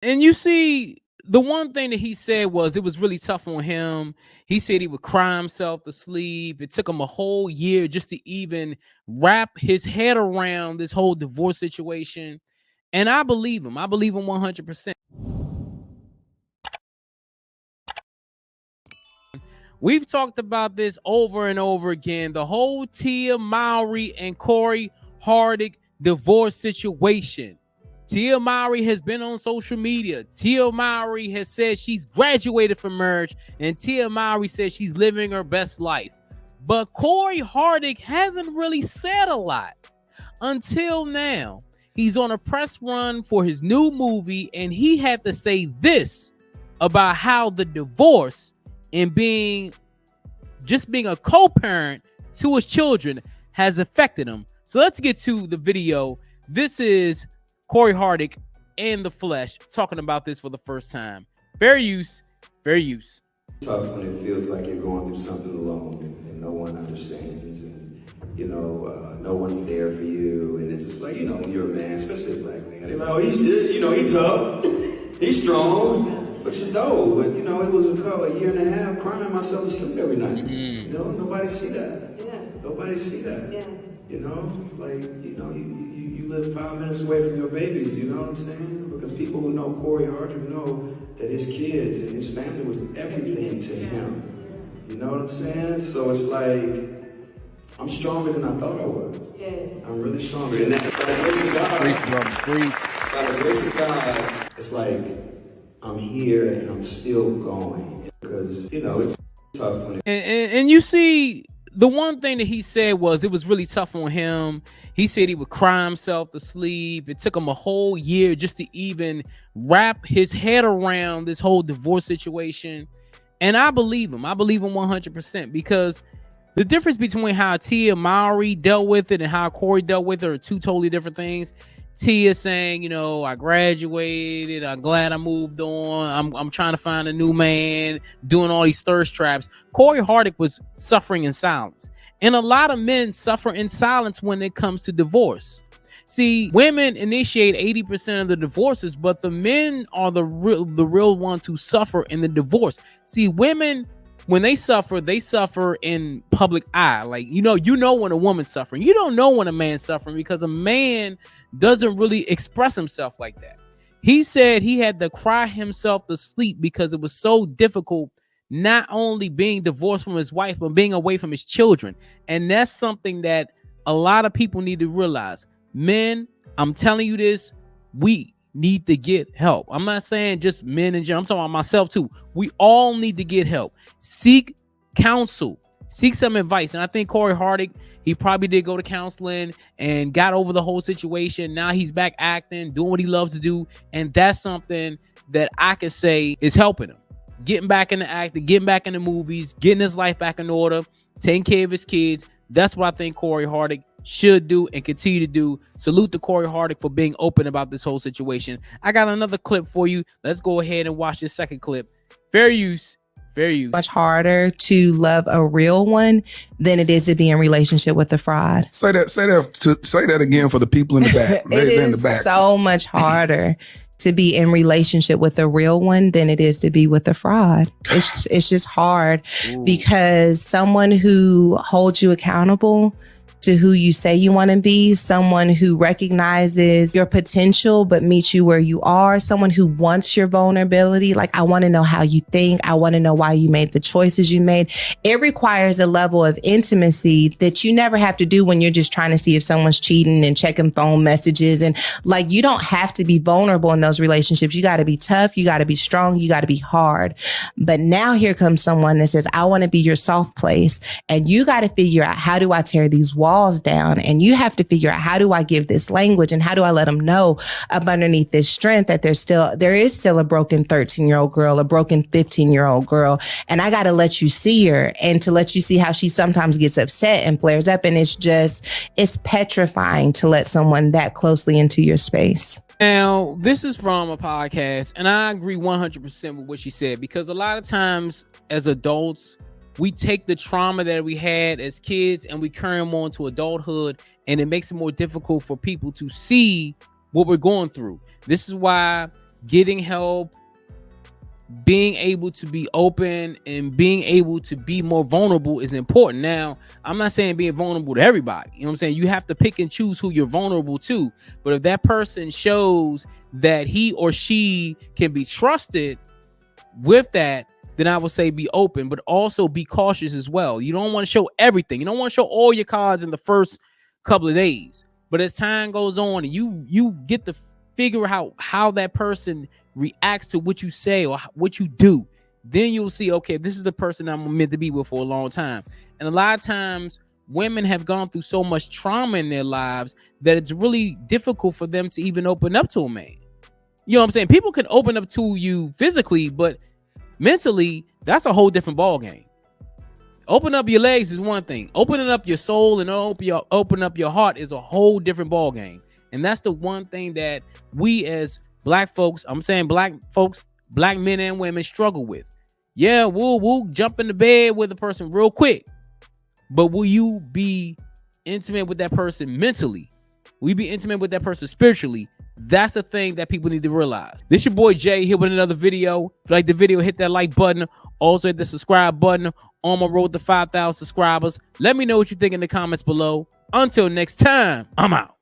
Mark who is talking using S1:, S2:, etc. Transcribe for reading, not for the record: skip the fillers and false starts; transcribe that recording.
S1: And you see, the one thing that he said was it was really tough on him. He said he would cry himself to sleep. It took him a whole year just to even wrap his head around this whole divorce situation. And I believe him. I believe him 100%. We've talked about this over and over again. The whole Tia Mowry and Cory Hardict divorce situation. Tia Mowry has been on social media. Tia Mowry has said she's graduated from marriage, and Tia Mowry says she's living her best life. But Cory Hardict hasn't really said a lot until now. He's on a press run for his new movie, and he had to say this about how the divorce and being a co-parent to his children has affected him. So let's get to the video. This is Cory Hardict in the flesh talking about this for the first time. Fair use, fair use.
S2: It's tough when it feels like you're going through something alone and no one understands, and no one's there for you, and it's just like, when you're a man, especially a black man, they're like, oh, he's tough, he's strong. But it was a year and a half crying myself to sleep every night. Nobody see that. Yeah. Nobody see that. Yeah. You live 5 minutes away from your babies, you know what I'm saying? Because people who know Cory Hardrict know that his kids and his family was everything to him. You know what I'm saying? So it's like, I'm stronger than I thought I was. Yes. I'm really stronger. And that, by the grace of God, by the grace of God, it's like, I'm here and I'm still going, because it's tough when
S1: and you see, the one thing that he said was it was really tough on him. He said he would cry himself to sleep. It took him a whole year just to even wrap his head around this whole divorce situation. And I believe him. I believe him 100%, because the difference between how Tia Mowry dealt with it and how Cory dealt with it are two totally different things. Tia saying, I graduated, I'm glad I moved on, I'm trying to find a new man, doing all these thirst traps. Cory Hardict was suffering in silence. And a lot of men suffer in silence when it comes to divorce. See, women initiate 80% of the divorces, but the men are the real ones who suffer in the divorce. See, women, when they suffer in public eye. Like, you know when a woman's suffering. You don't know when a man's suffering, because a man doesn't really express himself like that. He said he had to cry himself to sleep because it was so difficult, not only being divorced from his wife, but being away from his children. And that's something that a lot of people need to realize. Men, I'm telling you this, we need to get help. I'm not saying just men in general. I'm talking about myself too. We all need to get help. Seek counsel. Seek some advice. And I think Cory Hardict, he probably did go to counseling and got over the whole situation. Now he's back acting, doing what he loves to do. And that's something that I can say is helping him. Getting back into acting, getting back into movies, getting his life back in order, taking care of his kids. That's what I think Cory Hardict should do and continue to do. Salute to Cory Hardict for being open about this whole situation. I got another clip for you. Let's go ahead and watch this second clip. Fair use. Fair use.
S3: Much harder to love a real one than it is to be in relationship with a fraud.
S4: Say that again for the people in the back.
S3: It is so much harder to be in relationship with a real one than it is to be with a fraud. It's just hard. Ooh. Because someone who holds you accountable to who you say you want to be, someone who recognizes your potential but meets you where you are, someone who wants your vulnerability. Like, I want to know how you think. I want to know why you made the choices you made. It requires a level of intimacy that you never have to do when you're just trying to see if someone's cheating and checking phone messages. And like, you don't have to be vulnerable in those relationships. You got to be tough. You got to be strong. You got to be hard. But now here comes someone that says, I want to be your soft place. And you got to figure out, how do I tear these walls down? And you have to figure out, how do I give this language, and how do I let them know up underneath this strength that there is still a broken 13-year-old girl, a broken 15-year-old girl. And I got to let you see her, and to let you see how she sometimes gets upset and flares up. And it's petrifying to let someone that closely into your space.
S1: Now, this is from a podcast, and I agree 100% with what she said, because a lot of times as adults, we take the trauma that we had as kids and we carry them on to adulthood, and it makes it more difficult for people to see what we're going through. This is why getting help, being able to be open, and being able to be more vulnerable is important. Now, I'm not saying being vulnerable to everybody. You know what I'm saying? You have to pick and choose who you're vulnerable to. But if that person shows that he or she can be trusted with that, then I would say be open, but also be cautious as well. You don't want to show everything. You don't want to show all your cards in the first couple of days. But as time goes on, you get to figure out how that person reacts to what you say or what you do. Then you'll see, okay, this is the person I'm meant to be with for a long time. And a lot of times women have gone through so much trauma in their lives that it's really difficult for them to even open up to a man. You know what I'm saying? People can open up to you physically, but mentally, that's a whole different ball game. Open up your legs is one thing. Opening up your soul and open up your heart is a whole different ball game. And that's the one thing that we as black folks, I'm saying black folks, black men and women struggle with. Yeah, we'll jump into bed with a person real quick, but will you be intimate with that person mentally? Will you be intimate with that person spiritually? That's a thing that people need to realize. This your boy Jay here with another video. If you like the video, hit that like button. Also hit the subscribe button. On my road to 5,000 subscribers. Let me know what you think in the comments below. Until next time, I'm out.